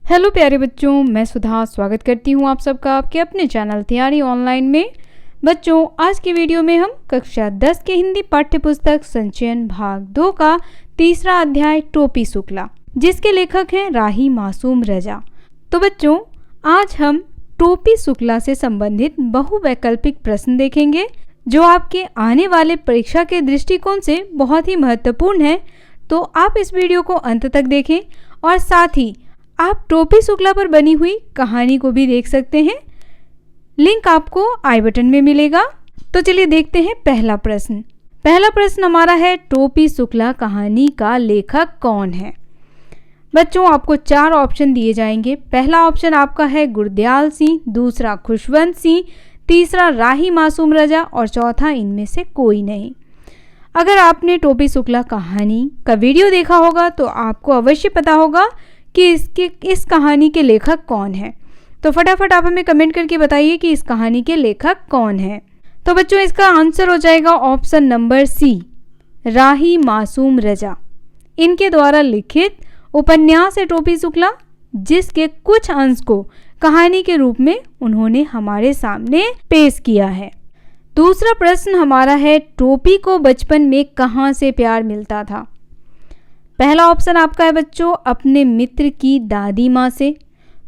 Hello प्यारे बच्चों, मैं सुधा स्वागत करती हूँ आप सबका आपके अपने चैनल तैयारी ऑनलाइन में। बच्चों, आज की वीडियो में हम कक्षा 10 के हिंदी पाठ्य पुस्तक संचयन भाग 2 का तीसरा अध्याय टोपी शुक्ला, जिसके लेखक हैं राही मासूम रजा। तो बच्चों, आज हम टोपी शुक्ला से संबंधित बहुवैकल्पिक प्रश्न देखेंगे जो आपके आने वाले परीक्षा के दृष्टिकोण से बहुत ही महत्वपूर्ण है। तो आप इस वीडियो को अंत तक देखें और साथ ही आप टोपी शुक्ला पर बनी हुई कहानी को भी देख सकते हैं। लिंक आपको आई बटन में मिलेगा। तो चलिए देखते हैं पहला प्रश्न। पहला प्रश्न हमारा है, टोपी शुक्ला कहानी का लेखक कौन है? बच्चों, आपको 4 ऑप्शन दिए जाएंगे। पहला ऑप्शन आपका है गुरदयाल सिंह, दूसरा खुशवंत सिंह, तीसरा राही मासूम रजा और चौथा इनमें से कोई नहीं। अगर आपने टोपी शुक्ला कहानी का वीडियो देखा होगा तो आपको अवश्य पता होगा कि इस कहानी के लेखक कौन है। तो फटाफट आप हमें कमेंट करके बताइए कि इस कहानी के लेखक कौन है। तो बच्चों, इसका आंसर हो जाएगा option number C, Rahi Masoom रजा। इनके द्वारा लिखित उपन्यास है टोपी शुक्ला, जिसके कुछ अंश को कहानी के रूप में उन्होंने हमारे सामने पेश किया है। दूसरा प्रश्न हमारा है, टोपी को बचपन में कहाँ से प्यार मिलता था? पहला ऑप्शन आपका है बच्चों, अपने मित्र की दादी माँ से,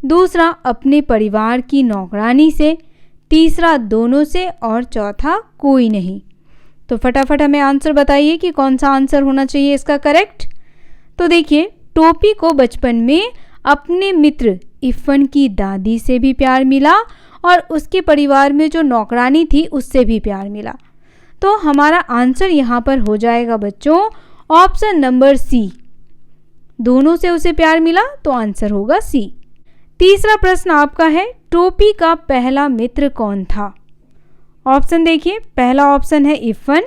दूसरा अपने परिवार की नौकरानी से, तीसरा दोनों से और चौथा कोई नहीं। तो फटाफट हमें आंसर बताइए कि कौन सा आंसर होना चाहिए इसका करेक्ट। तो देखिए, टोपी को बचपन में अपने मित्र इफ़न की दादी से भी प्यार मिला और उसके परिवार में जो नौकरानी थी उससे भी प्यार मिला। तो हमारा आंसर यहाँ पर हो जाएगा बच्चों ऑप्शन नंबर सी, दोनों से उसे प्यार मिला, तो आंसर होगा सी। तीसरा प्रश्न आपका है, टोपी का पहला मित्र कौन था? ऑप्शन देखिए, पहला ऑप्शन है इफ़न,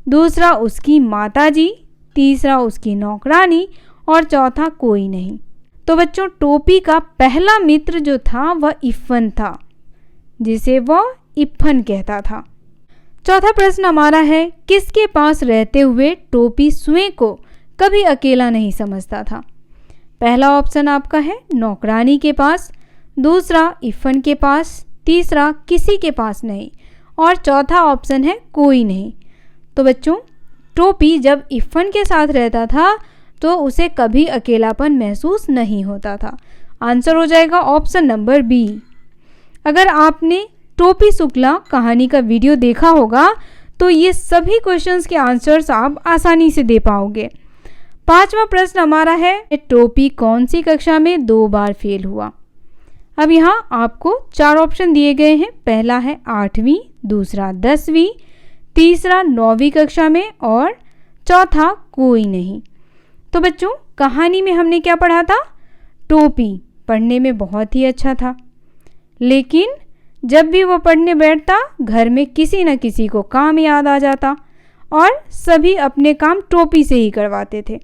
दूसरा उसकी माताजी, तीसरा उसकी नौकरानी और चौथा कोई नहीं। तो बच्चों, टोपी का पहला मित्र जो था वह इफ़न था, जिसे वह इफ़न कहता था। चौथा प्रश्न हमारा है, किसके पास रहते हुए टोपी स्वयं को कभी अकेला नहीं समझता था? पहला ऑप्शन आपका है नौकरानी के पास, दूसरा इफ़न के पास, तीसरा किसी के पास नहीं और चौथा ऑप्शन है कोई नहीं। तो बच्चों, टोपी जब इफ़न के साथ रहता था तो उसे कभी अकेलापन महसूस नहीं होता था। आंसर हो जाएगा ऑप्शन नंबर बी। अगर आपने टोपी शुक्ला कहानी का वीडियो देखा होगा तो ये सभी क्वेश्चंस के आंसर्स आप आसानी से दे पाओगे। पांचवा प्रश्न हमारा है, टोपी कौन सी कक्षा में 2 बार फेल हुआ? अब यहाँ आपको 4 ऑप्शन दिए गए हैं। पहला है 8वीं, दूसरा 10वीं, तीसरा 9वीं कक्षा में और चौथा कोई नहीं। तो बच्चों, कहानी में हमने क्या पढ़ा था? टोपी पढ़ने में बहुत ही अच्छा था, लेकिन जब भी वो पढ़ने बैठता घर में किसी न किसी को काम याद आ जाता और सभी अपने काम टोपी से ही करवाते थे।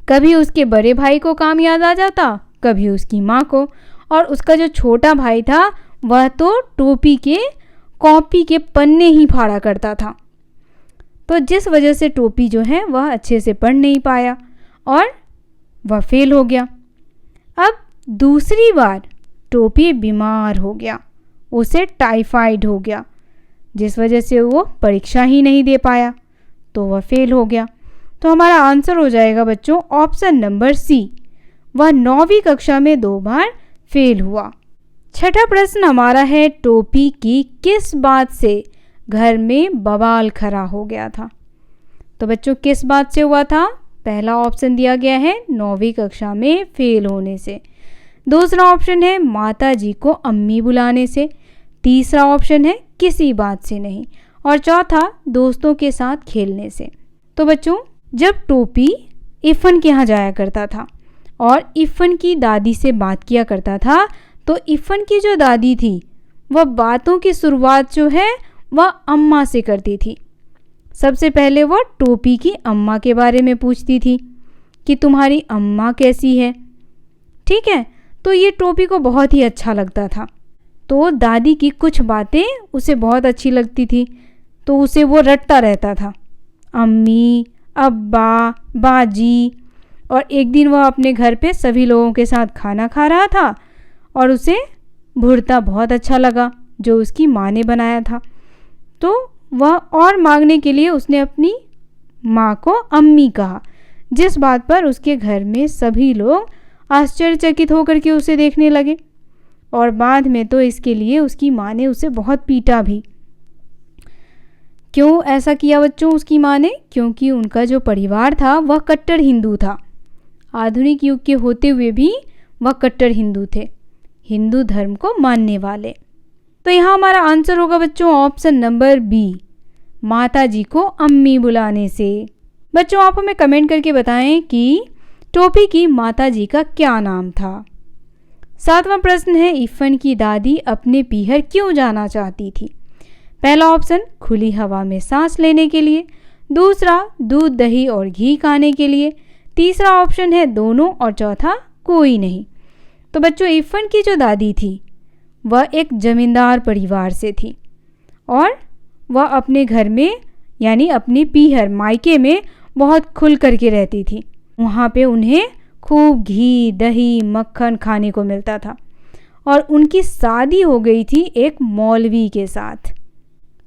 कभी उसके बड़े भाई को काम याद आ जाता, कभी उसकी माँ को, और उसका जो छोटा भाई था वह तो टोपी के कॉपी के पन्ने ही फाड़ा करता था। तो जिस वजह से टोपी जो है वह अच्छे से पढ़ नहीं पाया और वह फेल हो गया। अब दूसरी बार टोपी बीमार हो गया, उसे टाइफाइड हो गया, जिस वजह से वो परीक्षा ही नहीं दे पाया, तो वह फेल हो गया। तो हमारा आंसर हो जाएगा बच्चों ऑप्शन नंबर सी, वह 9वीं कक्षा में 2 बार फेल हुआ। छठा प्रश्न हमारा है, टोपी की किस बात से घर में बवाल खड़ा हो गया था? तो बच्चों, किस बात से हुआ था? पहला ऑप्शन दिया गया है 9वीं कक्षा में फेल होने से, दूसरा ऑप्शन है माता जी को अम्मी बुलाने से, तीसरा ऑप्शन है किसी बात से नहीं और चौथा दोस्तों के साथ खेलने से। तो बच्चों, जब टोपी इफ़न के यहाँ जाया करता था और इफ़न की दादी से बात किया करता था, तो इफ़न की जो दादी थी वह बातों की शुरुआत जो है वह अम्मा से करती थी। सबसे पहले वह टोपी की अम्मा के बारे में पूछती थी कि तुम्हारी अम्मा कैसी है। ठीक है, तो ये टोपी को बहुत ही अच्छा लगता था। तो दादी की कुछ बातें उसे बहुत अच्छी लगती थी, तो उसे वो रटता रहता था, अम्मी, अब्बा, बाजी। और एक दिन वह अपने घर पे सभी लोगों के साथ खाना खा रहा था और उसे भुर्ता बहुत अच्छा लगा जो उसकी माँ ने बनाया था। तो वह और मांगने के लिए उसने अपनी माँ को अम्मी कहा, जिस बात पर उसके घर में सभी लोग आश्चर्यचकित होकर के उसे देखने लगे और बाद में तो इसके लिए उसकी माँ ने उसे बहुत पीटा भी। क्यों ऐसा किया बच्चों उसकी माँ ने? क्योंकि उनका जो परिवार था वह कट्टर हिंदू था। आधुनिक युग के होते हुए भी वह कट्टर हिंदू थे, हिंदू धर्म को मानने वाले। तो यहाँ हमारा आंसर होगा बच्चों ऑप्शन नंबर बी, माता जी को अम्मी बुलाने से। बच्चों आप हमें कमेंट करके बताएं कि टोपी की माता जी का क्या नाम था। 7वां प्रश्न है, इफ़न की दादी अपने पीहर क्यों जाना चाहती थी? पहला ऑप्शन खुली हवा में सांस लेने के लिए, दूसरा दूध दही और घी खाने के लिए, तीसरा ऑप्शन है दोनों और चौथा कोई नहीं। तो बच्चों इफ़न की जो दादी थी वह एक जमींदार परिवार से थी और वह अपने घर में यानी अपने पीहर मायके में बहुत खुल करके रहती थी। वहाँ पे उन्हें खूब घी दही मक्खन खाने को मिलता था और उनकी शादी हो गई थी एक मौलवी के साथ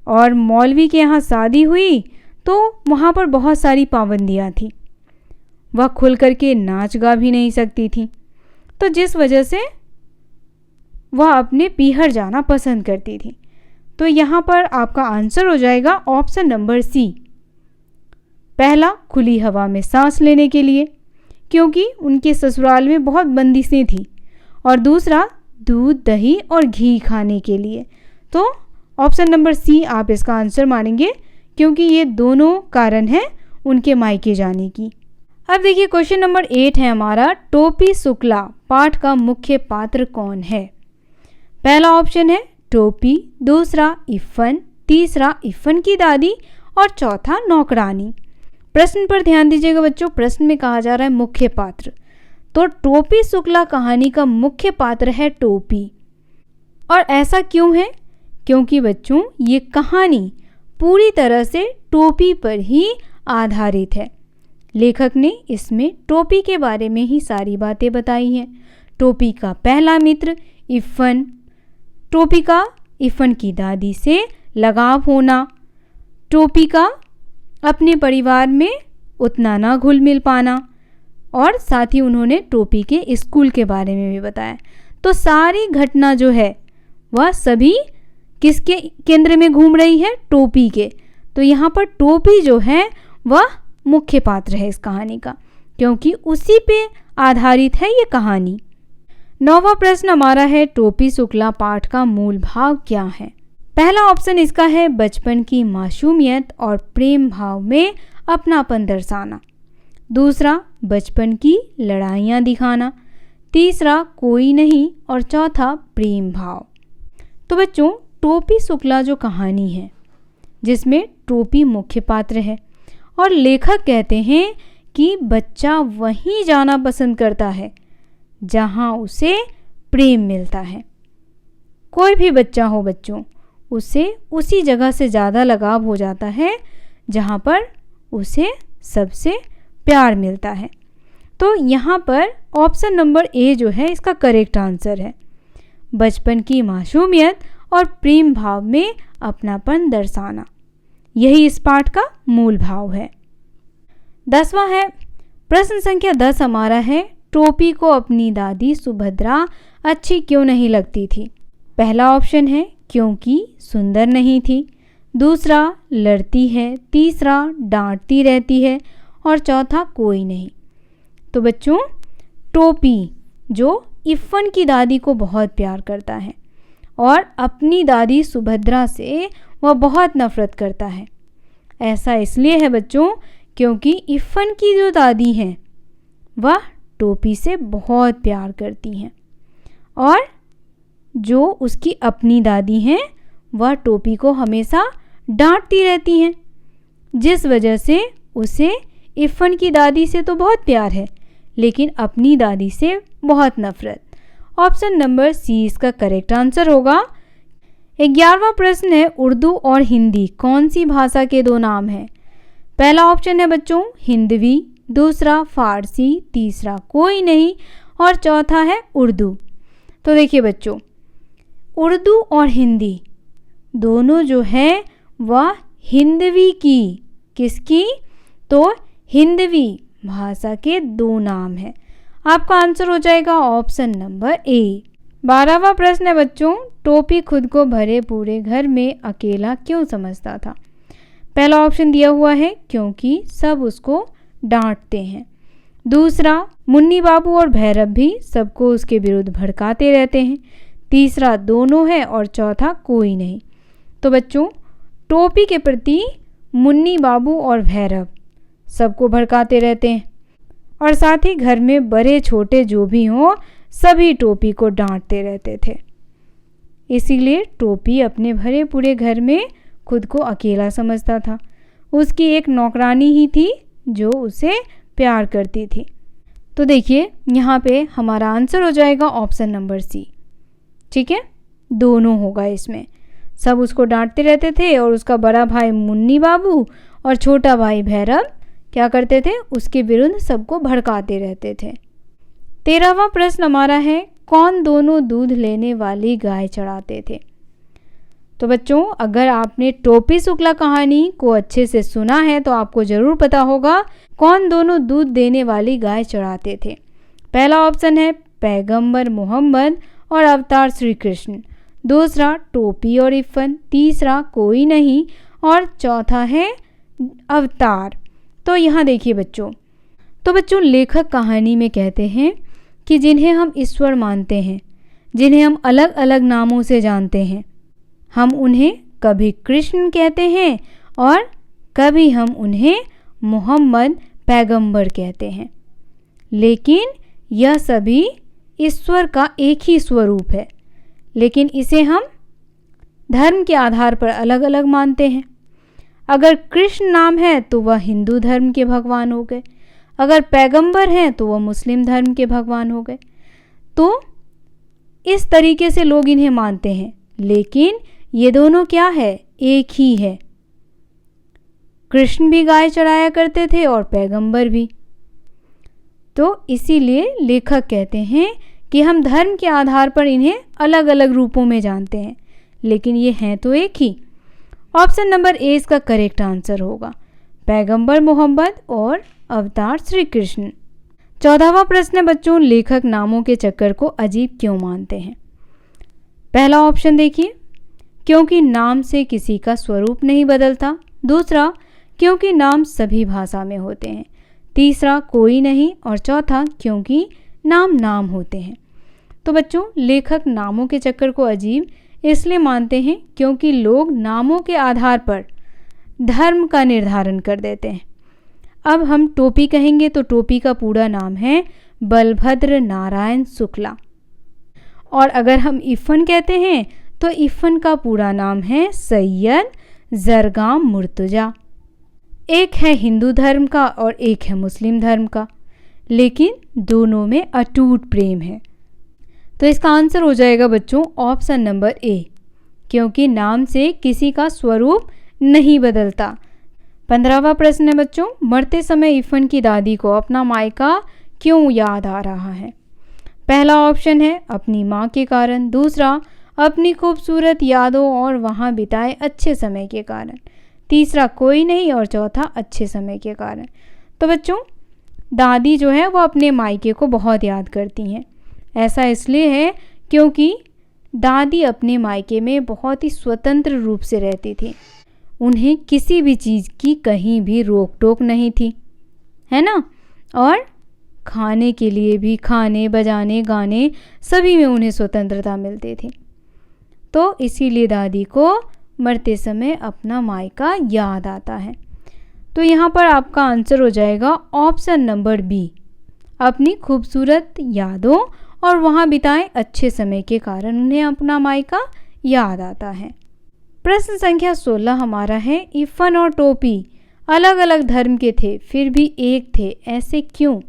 और मौलवी के यहाँ शादी हुई तो वहाँ पर बहुत सारी पाबंदियाँ थीं। वह खुल करके नाच गा भी नहीं सकती थी, तो जिस वजह से वह अपने पीहर जाना पसंद करती थी। तो यहाँ पर आपका आंसर हो जाएगा ऑप्शन नंबर सी, पहला खुली हवा में सांस लेने के लिए क्योंकि उनके ससुराल में बहुत बंदिशें थीं, और दूसरा दूध दही और घी खाने के लिए। तो ऑप्शन नंबर सी आप इसका आंसर मानेंगे क्योंकि ये दोनों कारण हैं उनके मायके जाने की। अब देखिए क्वेश्चन नंबर 8 है हमारा, टोपी शुक्ला पाठ का मुख्य पात्र कौन है? पहला ऑप्शन है टोपी, दूसरा इफ़न, तीसरा इफ़न की दादी और चौथा नौकरानी। प्रश्न पर ध्यान दीजिएगा बच्चों, प्रश्न में कहा जा रहा है मुख्य पात्र, तो टोपी शुक्ला कहानी का मुख्य पात्र है टोपी। और ऐसा क्यों है? क्योंकि बच्चों ये कहानी पूरी तरह से टोपी पर ही आधारित है। लेखक ने इसमें टोपी के बारे में ही सारी बातें बताई हैं। टोपी का पहला मित्र इफ़न, टोपी का इफ़न की दादी से लगाव होना, टोपी का अपने परिवार में उतना ना घुल मिल पाना, और साथ ही उन्होंने टोपी के स्कूल के बारे में भी बताया। तो सारी घटना जो है वह सभी किसके केंद्र में घूम रही है? टोपी के। तो यहाँ पर टोपी जो है वह मुख्य पात्र है इस कहानी का, क्योंकि उसी पे आधारित है ये कहानी। 9वां प्रश्न हमारा है, टोपी शुक्ला पाठ का मूल भाव क्या है? पहला ऑप्शन इसका है बचपन की मासूमियत और प्रेम भाव में अपनापन दर्शाना, दूसरा बचपन की लड़ाइयाँ दिखाना, तीसरा कोई नहीं और चौथा प्रेम भाव। तो बच्चों टोपी शुक्ला जो कहानी है जिसमें टोपी मुख्य पात्र है और लेखक कहते हैं कि बच्चा वहीं जाना पसंद करता है जहां उसे प्रेम मिलता है। कोई भी बच्चा हो बच्चों, उसे उसी जगह से ज़्यादा लगाव हो जाता है जहां पर उसे सबसे प्यार मिलता है। तो यहाँ पर ऑप्शन नंबर ए जो है इसका करेक्ट आंसर है। बचपन की मासूमियत और प्रेम भाव में अपनापन दर्शाना, यही इस पाठ का मूल भाव है। 10वां है, प्रश्न संख्या 10 हमारा है, टोपी को अपनी दादी सुभद्रा अच्छी क्यों नहीं लगती थी? पहला ऑप्शन है क्योंकि सुंदर नहीं थी, दूसरा लड़ती है, तीसरा डांटती रहती है और चौथा कोई नहीं। तो बच्चों टोपी जो इफ़न की दादी को बहुत प्यार करता है और अपनी दादी सुभद्रा से वह बहुत नफरत करता है। ऐसा इसलिए है बच्चों क्योंकि इफ़न की जो दादी हैं वह टोपी से बहुत प्यार करती हैं और जो उसकी अपनी दादी हैं वह टोपी को हमेशा डांटती रहती हैं, जिस वजह से उसे इफ़न की दादी से तो बहुत प्यार है लेकिन अपनी दादी से बहुत नफरत। ऑप्शन नंबर सी इसका करेक्ट आंसर होगा। 11वां प्रश्न है, उर्दू और हिंदी कौन सी भाषा के दो नाम हैं? पहला ऑप्शन है बच्चों हिंदवी, दूसरा फारसी, तीसरा कोई नहीं और चौथा है उर्दू। तो देखिए बच्चों, उर्दू और हिंदी दोनों जो है वह हिंदवी की, किसकी? तो हिंदवी भाषा के दो नाम हैं। आपका आंसर हो जाएगा ऑप्शन नंबर ए। 12वां प्रश्न है बच्चों, टोपी खुद को भरे पूरे घर में अकेला क्यों समझता था? पहला ऑप्शन दिया हुआ है क्योंकि सब उसको डांटते हैं। दूसरा, मुन्नी बाबू और भैरव भी सबको उसके विरुद्ध भड़काते रहते हैं। तीसरा, दोनों है और चौथा कोई नहीं। तो बच्चों, टोपी के प्रति मुन्नी बाबू और भैरव सबको भड़काते रहते हैं और साथ ही घर में बड़े छोटे जो भी हों सभी टोपी को डांटते रहते थे। इसीलिए टोपी अपने भरे पूरे घर में खुद को अकेला समझता था। उसकी एक नौकरानी ही थी जो उसे प्यार करती थी। तो देखिए यहाँ पे हमारा आंसर हो जाएगा ऑप्शन नंबर सी। ठीक है, दोनों होगा इसमें। सब उसको डांटते रहते थे और उसका बड़ा भाई मुन्नी बाबू और छोटा भाई भैरव क्या करते थे? उसके विरुद्ध सबको भड़काते रहते थे। 13वां प्रश्न हमारा है, कौन दोनों दूध लेने वाली गाय चराते थे? तो बच्चों, अगर आपने टोपी शुक्ला कहानी को अच्छे से सुना है तो आपको ज़रूर पता होगा कौन दोनों दूध देने वाली गाय चराते थे। पहला ऑप्शन है पैगंबर मोहम्मद और अवतार श्री कृष्ण। दूसरा, टोपी और इफ़न। तीसरा, कोई नहीं और चौथा है अवतार। तो यहाँ देखिए बच्चों, लेखक कहानी में कहते हैं कि जिन्हें हम ईश्वर मानते हैं, जिन्हें हम अलग अलग नामों से जानते हैं, हम उन्हें कभी कृष्ण कहते हैं और कभी हम उन्हें मोहम्मद पैगंबर कहते हैं। लेकिन यह सभी ईश्वर का एक ही स्वरूप है, लेकिन इसे हम धर्म के आधार पर अलग अलग मानते हैं। अगर कृष्ण नाम है तो वह हिंदू धर्म के भगवान हो गए, अगर पैगंबर हैं तो वह मुस्लिम धर्म के भगवान हो गए। तो इस तरीके से लोग इन्हें मानते हैं, लेकिन ये दोनों क्या है? एक ही है। कृष्ण भी गाय चराया करते थे और पैगंबर भी। तो इसीलिए लेखक कहते हैं कि हम धर्म के आधार पर इन्हें अलग अलग रूपों में जानते हैं, लेकिन ये हैं तो एक ही। ऑप्शन नंबर ए इसका करेक्ट आंसर होगा, पैगंबर मोहम्मद और अवतार श्री कृष्ण। 14वां प्रश्न है बच्चों, लेखक नामों के चक्कर को अजीब क्यों मानते हैं? पहला ऑप्शन देखिए, क्योंकि नाम से किसी का स्वरूप नहीं बदलता। दूसरा, क्योंकि नाम सभी भाषा में होते हैं। तीसरा, कोई नहीं और चौथा, क्योंकि नाम नाम होते हैं। तो बच्चों, लेखक नामों के चक्कर को अजीब इसलिए मानते हैं क्योंकि लोग नामों के आधार पर धर्म का निर्धारण कर देते हैं। अब हम टोपी कहेंगे तो टोपी का पूरा नाम है बलभद्र नारायण शुक्ला, और अगर हम इफ़न कहते हैं तो इफ़न का पूरा नाम है सैयद जरगाम मुर्तजा। एक है हिंदू धर्म का और एक है मुस्लिम धर्म का, लेकिन दोनों में अटूट प्रेम है। तो इसका आंसर हो जाएगा बच्चों ऑप्शन नंबर ए, क्योंकि नाम से किसी का स्वरूप नहीं बदलता। 15वां प्रश्न है बच्चों, मरते समय इफ़न की दादी को अपना मायका क्यों याद आ रहा है? पहला ऑप्शन है अपनी माँ के कारण। दूसरा, अपनी खूबसूरत यादों और वहाँ बिताए अच्छे समय के कारण। तीसरा, कोई नहीं और चौथा, अच्छे समय के कारण। तो बच्चों, दादी जो है वो अपने मायके को बहुत याद करती हैं। ऐसा इसलिए है क्योंकि दादी अपने मायके में बहुत ही स्वतंत्र रूप से रहती थी। उन्हें किसी भी चीज़ की कहीं भी रोक टोक नहीं थी, है ना। और खाने के लिए भी, खाने, बजाने, गाने सभी में उन्हें स्वतंत्रता मिलती थी। तो इसीलिए दादी को मरते समय अपना मायका याद आता है। तो यहाँ पर आपका आंसर हो जाएगा ऑप्शन नंबर बी, अपनी खूबसूरत यादों और वहाँ बिताए अच्छे समय के कारण उन्हें अपना मायका याद आता है। प्रश्न संख्या 16 हमारा है, इफ़न और टोपी अलग अलग धर्म के थे फिर भी एक थे, ऐसे क्यों?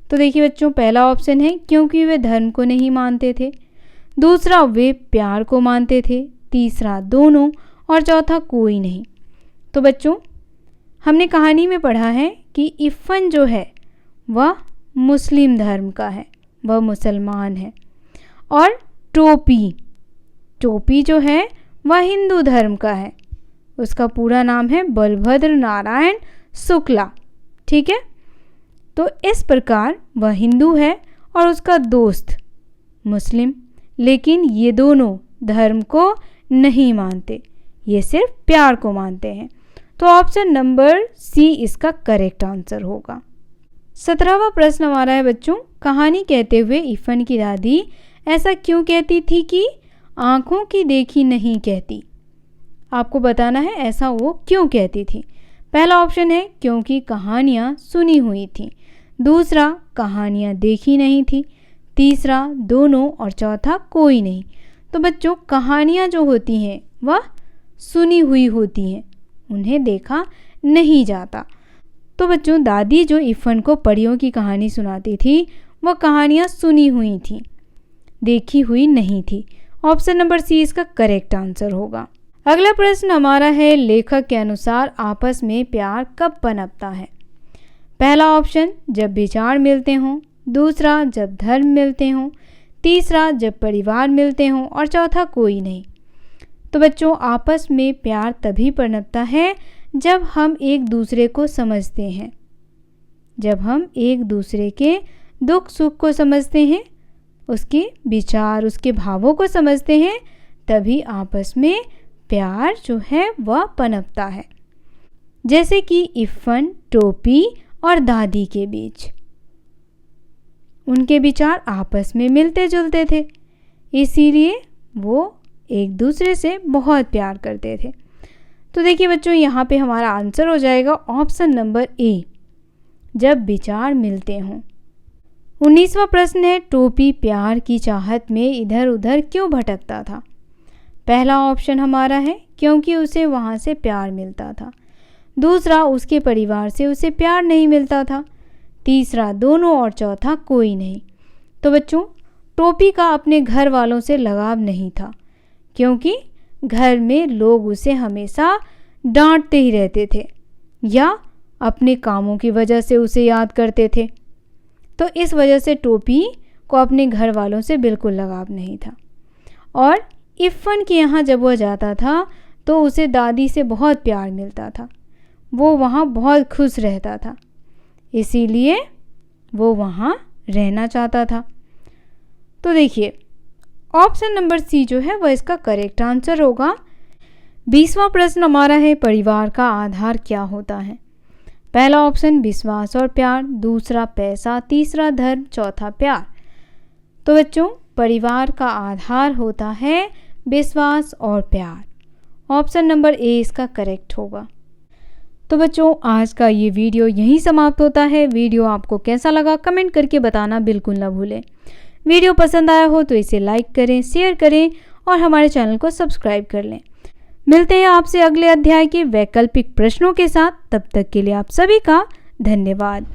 तो देखिए बच्चों, पहला ऑप्शन है क्योंकि वे धर्म को नहीं मानते थे। दूसरा, वे प्यार को मानते थे। तीसरा, दोनों और चौथा, कोई नहीं। तो बच्चों, हमने कहानी में पढ़ा है कि इफ़न जो है वह मुस्लिम धर्म का है, वह मुसलमान है। और टोपी जो है वह हिंदू धर्म का है। उसका पूरा नाम है बलभद्र नारायण शुक्ला। ठीक है, तो इस प्रकार वह हिंदू है और उसका दोस्त मुस्लिम, लेकिन ये दोनों धर्म को नहीं मानते, ये सिर्फ प्यार को मानते हैं। तो ऑप्शन नंबर सी इसका करेक्ट आंसर होगा। 17वां प्रश्न हमारा है बच्चों, कहानी कहते हुए इफ़न की दादी ऐसा क्यों कहती थी कि आँखों की देखी नहीं कहती। आपको बताना है ऐसा वो क्यों कहती थी। पहला ऑप्शन है क्योंकि कहानियाँ सुनी हुई थी, दूसरा कहानियाँ देखी नहीं थी, तीसरा दोनों और चौथा कोई नहीं। तो बच्चों कहानियाँ जो होती हैं वह सुनी हुई होती हैं, उन्हें देखा नहीं जाता। तो बच्चों दादी जो इफ़न को परियों की कहानी सुनाती थी वह कहानियाँ सुनी हुई थी, देखी हुई नहीं थी। ऑप्शन नंबर सी इसका करेक्ट आंसर होगा। अगला प्रश्न हमारा है, लेखक के अनुसार आपस में प्यार कब पनपता है। पहला ऑप्शन जब विचार मिलते हों, दूसरा जब धर्म मिलते हों, तीसरा जब परिवार मिलते हों और चौथा कोई नहीं। तो बच्चों आपस में प्यार तभी पनपता है जब हम एक दूसरे को समझते हैं, जब हम एक दूसरे के दुख सुख को समझते हैं, उसके विचार उसके भावों को समझते हैं, तभी आपस में प्यार जो है वह पनपता है। जैसे कि इफ़न टोपी और दादी के बीच उनके विचार आपस में मिलते जुलते थे, इसीलिए वो एक दूसरे से बहुत प्यार करते थे। तो देखिए बच्चों यहाँ पे हमारा आंसर हो जाएगा ऑप्शन नंबर ए, जब विचार मिलते हों। 19वां प्रश्न है, टोपी प्यार की चाहत में इधर उधर क्यों भटकता था। पहला ऑप्शन हमारा है क्योंकि उसे वहाँ से प्यार मिलता था, दूसरा उसके परिवार से उसे प्यार नहीं मिलता था, तीसरा दोनों और चौथा कोई नहीं। तो बच्चों टोपी का अपने घर वालों से लगाव नहीं था, क्योंकि घर में लोग उसे हमेशा डांटते ही रहते थे या अपने कामों की वजह से उसे याद करते थे। तो इस वजह से टोपी को अपने घर वालों से बिल्कुल लगाव नहीं था। और इफ़न के यहाँ जब वह जाता था तो उसे दादी से बहुत प्यार मिलता था, वो वहाँ बहुत खुश रहता था, इसीलिए वो वहाँ रहना चाहता था। तो देखिए ऑप्शन नंबर सी जो है वह इसका करेक्ट आंसर होगा। 20वां प्रश्न हमारा है, परिवार का आधार क्या होता है। पहला ऑप्शन विश्वास और प्यार, दूसरा पैसा, तीसरा धर्म, चौथा प्यार। तो बच्चों परिवार का आधार होता है विश्वास और प्यार। ऑप्शन नंबर ए इसका करेक्ट होगा। तो बच्चों आज का ये वीडियो यहीं समाप्त होता है। वीडियो आपको कैसा लगा कमेंट करके बताना बिल्कुल ना भूलें। वीडियो पसंद आया हो तो इसे लाइक करें, शेयर करें और हमारे चैनल को सब्सक्राइब कर लें। मिलते हैं आपसे अगले अध्याय के वैकल्पिक प्रश्नों के साथ। तब तक के लिए आप सभी का धन्यवाद।